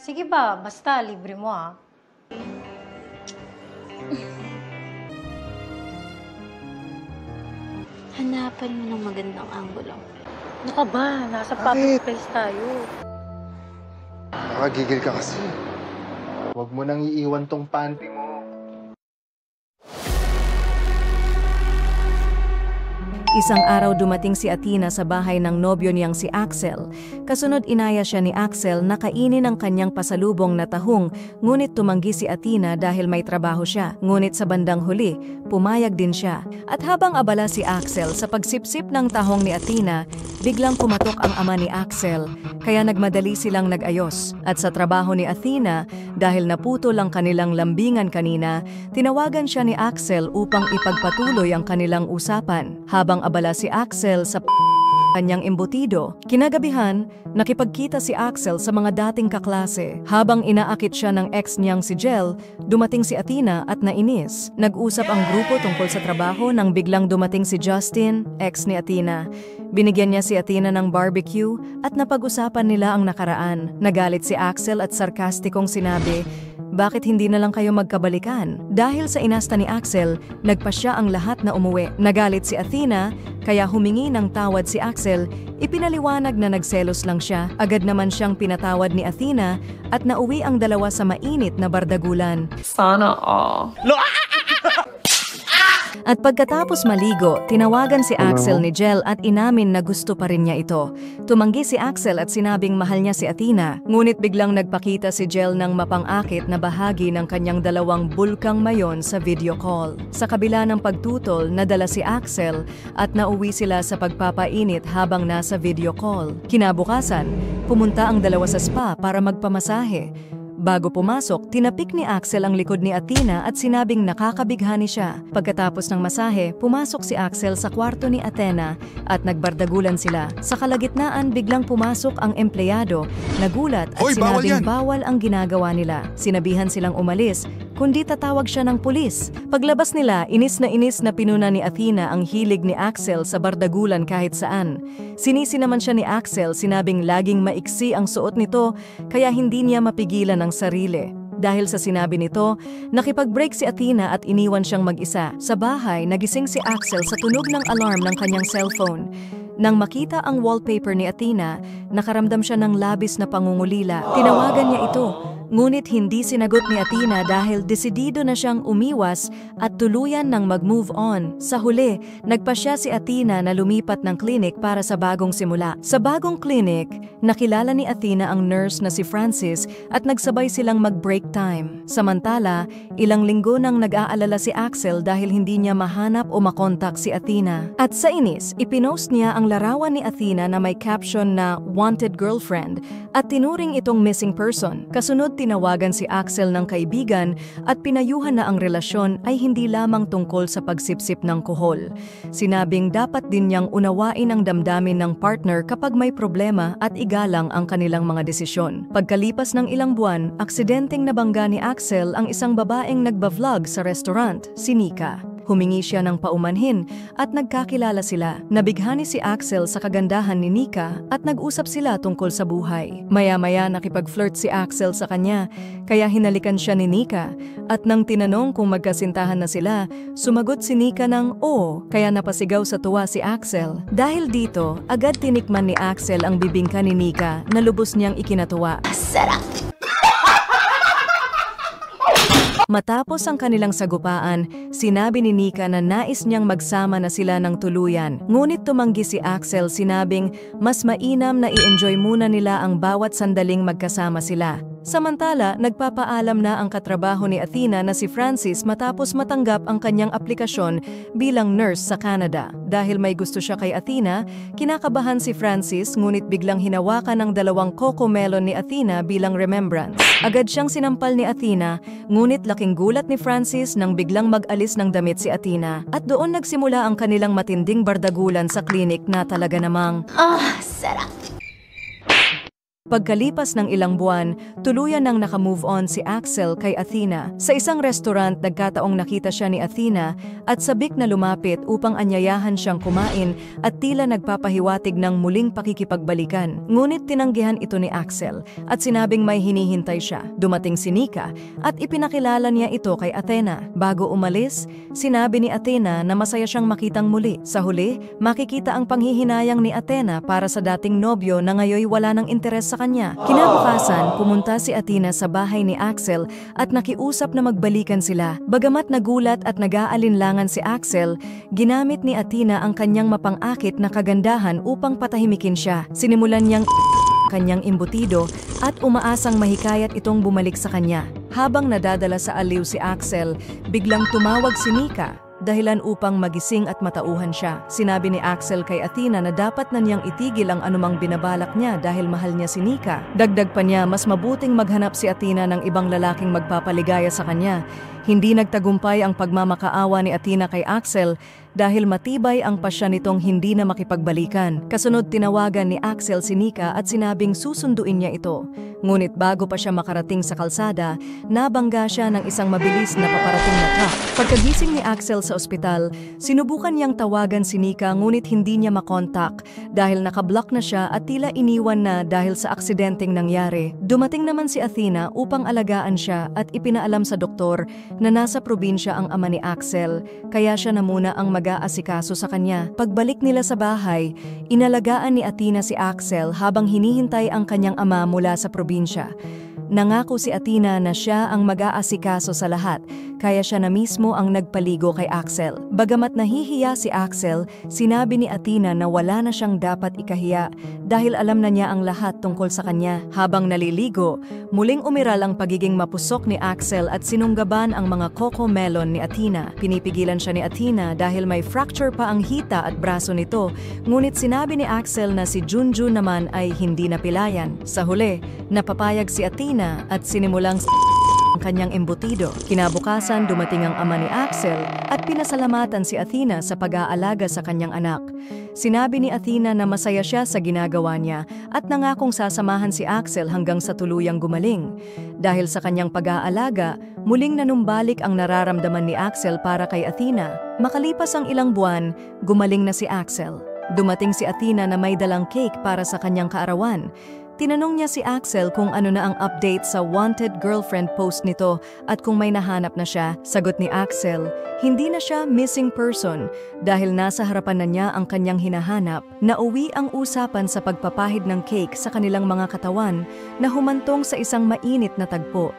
Sige ba, basta libre mo ah. Hanapan mo ng magandang anggulo. Ano ka ba? Nasa public place tayo. Nakagigil ka kasi. Huwag mo nang iiwan tong panty mo. Isang araw dumating si Athena sa bahay ng nobyo niyang si Axel. Kasunod inaya siya ni Axel na kainin ang kanyang pasalubong na tahong, ngunit tumanggi si Athena dahil may trabaho siya. Ngunit sa bandang huli, pumayag din siya. At habang abala si Axel sa pagsipsip ng tahong ni Athena, biglang pumatok ang ama ni Axel, kaya nagmadali silang nag-ayos. At sa trabaho ni Athena, dahil naputol ang kanilang lambingan kanina, tinawagan siya ni Axel upang ipagpatuloy ang kanilang usapan. Habang abala si Axel sa kanyang embutido, kinagabihan, nakipagkita si Axel sa mga dating kaklase. Habang inaakit siya ng ex niyang si Jel, dumating si Athena at nainis. Nag-usap ang grupo tungkol sa trabaho nang biglang dumating si Justin, ex ni Athena. Binigyan niya si Athena ng barbecue at napag-usapan nila ang nakaraan. Nagalit si Axel at sarkastikong sinabi, "Bakit hindi na lang kayo magkabalikan?" Dahil sa inasta ni Axel, nagpasya ang lahat na umuwi. Nagalit si Athena, kaya humingi ng tawad si Axel. Ipinaliwanag na nagselos lang siya. Agad naman siyang pinatawad ni Athena at nauwi ang dalawa sa mainit na bardagulan. Sana all. At pagkatapos maligo, tinawagan si Axel ni Jel at inamin na gusto pa rin niya ito. Tumanggi si Axel at sinabing mahal niya si Athena, ngunit biglang nagpakita si Jel ng mapang-akit na bahagi ng kanyang dalawang bulkang mayon sa video call. Sa kabila ng pagtutol, nadala si Axel at nauwi sila sa pagpapainit habang nasa video call. Kinabukasan, pumunta ang dalawa sa spa para magpamasahe. Bago pumasok, tinapik ni Axel ang likod ni Athena at sinabing nakakabighani siya. Pagkatapos ng masahe, pumasok si Axel sa kwarto ni Athena at nagbardagulan sila. Sa kalagitnaan, biglang pumasok ang empleyado, nagulat at sinabing bawal ang ginagawa nila. Sinabihan silang umalis, kundi tatawag siya ng pulis. Paglabas nila, inis na pinuna ni Athena ang hilig ni Axel sa bardagulan kahit saan. Sinisi naman siya ni Axel, sinabing laging maiksi ang suot nito kaya hindi niya mapigilan ang sarili. Dahil sa sinabi nito, nakipag-break si Athena at iniwan siyang mag-isa. Sa bahay, nagising si Axel sa tunog ng alarm ng kanyang cellphone. Nang makita ang wallpaper ni Athena, nakaramdam siya ng labis na pangungulila. Tinawagan niya ito, ngunit hindi sinagot ni Athena dahil desidido na siyang umiwas at tuluyan ng mag-move on. Sa huli, nagpasya si Athena na lumipat ng clinic para sa bagong simula. Sa bagong clinic, nakilala ni Athena ang nurse na si Francis at nagsabay silang mag-break time. Samantala, ilang linggo nang nag-aalala si Axel dahil hindi niya mahanap o makontak si Athena. At sa inis, ipinost niya ang larawan ni Athena na may caption na "Wanted Girlfriend" at tinuring itong missing person. Kasunod, tinawagan si Axel ng kaibigan at pinayuhan na ang relasyon ay hindi lamang tungkol sa pagsipsip ng kohol. Sinabing dapat din niyang unawain ang damdamin ng partner kapag may problema at igalang ang kanilang mga desisyon. Pagkalipas ng ilang buwan, aksidenteng nabangga ni Axel ang isang babaeng nagba-vlog sa restaurant, si Nika. Humingi siya ng paumanhin at nagkakilala sila. Nabighani si Axel sa kagandahan ni Nika at nag-usap sila tungkol sa buhay. Maya-maya nakipag-flirt si Axel sa kanya, kaya hinalikan siya ni Nika. At nang tinanong kung magkasintahan na sila, sumagot si Nika ng oo, kaya napasigaw sa tuwa si Axel. Dahil dito, agad tinikman ni Axel ang bibingka ni Nika na lubos niyang ikinatuwa. Sarap! Matapos ang kanilang sagupaan, sinabi ni Nika na nais niyang magsama na sila ng tuluyan. Ngunit tumanggi si Axel, sinabing mas mainam na i-enjoy muna nila ang bawat sandaling magkasama sila. Samantala, nagpapaalam na ang katrabaho ni Athena na si Francis matapos matanggap ang kanyang aplikasyon bilang nurse sa Canada. Dahil may gusto siya kay Athena, kinakabahan si Francis ngunit biglang hinawakan ang dalawang cocomelon ni Athena bilang remembrance. Agad siyang sinampal ni Athena, ngunit laking gulat ni Francis nang biglang mag-alis ng damit si Athena. At doon nagsimula ang kanilang matinding bardagulan sa klinik na talaga namang Sarap! Pagkalipas ng ilang buwan, tuluyan nang nakamove on si Axel kay Athena. Sa isang restaurant, nagkataong nakita siya ni Athena at sabik na lumapit upang anyayahan siyang kumain at tila nagpapahiwatig ng muling pakikipagbalikan. Ngunit tinanggihan ito ni Axel at sinabing may hinihintay siya. Dumating si Nika at ipinakilala niya ito kay Athena. Bago umalis, sinabi ni Athena na masaya siyang makitang muli. Sa huli, makikita ang panghihinayang ni Athena para sa dating nobyo na ngayoy wala ng interes sa kanya. Kinabukasan, pumunta si Athena sa bahay ni Axel at nakiusap na magbalikan sila. Bagamat nagulat at nag-aalinlangan si Axel, ginamit ni Athena ang kanyang mapang-akit na kagandahan upang patahimikin siya. Sinimulan niyang kanyang imbutido at umaasang mahikayat itong bumalik sa kanya. Habang nadadala sa aliw si Axel, biglang tumawag si Nika, dahilan upang magising at matauhan siya. Sinabi ni Axel kay Athena na dapat na niyang itigil ang anumang binabalak niya dahil mahal niya si Nika. Dagdag pa niya, mas mabuting maghanap si Athena ng ibang lalaking magpapaligaya sa kanya. Hindi nagtagumpay ang pagmamakaawa ni Athena kay Axel dahil matibay ang pasya nitong hindi na makipagbalikan. Kasunod, tinawagan ni Axel si Nika at sinabing susunduin niya ito. Ngunit bago pa siya makarating sa kalsada, nabangga siya ng isang mabilis na paparating na truck. Pagkagising ni Axel sa ospital, sinubukan niyang tawagan si Nika ngunit hindi niya makontak dahil nakablock na siya at tila iniwan na dahil sa aksidenteng nangyari. Dumating naman si Athena upang alagaan siya at ipinaalam sa doktor na nasa probinsya ang ama ni Axel, kaya siya na muna ang mag-aasikaso sa kanya. Pagbalik nila sa bahay, inalagaan ni Athena si Axel habang hinihintay ang kanyang ama mula sa probinsya. Nangako si Athena na siya ang mag-aasikaso sa lahat, kaya siya na mismo ang nagpaligo kay Axel. Bagamat nahihiya si Axel, sinabi ni Athena na wala na siyang dapat ikahiya dahil alam na niya ang lahat tungkol sa kanya. Habang naliligo, muling umiral ang pagiging mapusok ni Axel at sinunggaban ang mga coco melon ni Athena. Pinipigilan siya ni Athena dahil may fracture pa ang hita at braso nito, ngunit sinabi ni Axel na si Junjun naman ay hindi napilayan. Sa huli, napapayag si Athena at sinimulang ang kanyang embutido. Kinabukasan, dumating ang ama ni Axel at pinasalamatan si Athena sa pag-aalaga sa kanyang anak. Sinabi ni Athena na masaya siya sa ginagawa niya at nangakong sasamahan si Axel hanggang sa tuluyang gumaling. Dahil sa kanyang pag-aalaga, muling nanumbalik ang nararamdaman ni Axel para kay Athena. Makalipas ang ilang buwan, gumaling na si Axel. Dumating si Athena na may dalang cake para sa kanyang kaarawan. Tinanong niya si Axel kung ano na ang update sa wanted girlfriend post nito at kung may nahanap na siya. Sagot ni Axel, hindi na siya missing person dahil nasa harapan na niya ang kanyang hinahanap. Nauwi ang usapan sa pagpapahid ng cake sa kanilang mga katawan na humantong sa isang mainit na tagpo.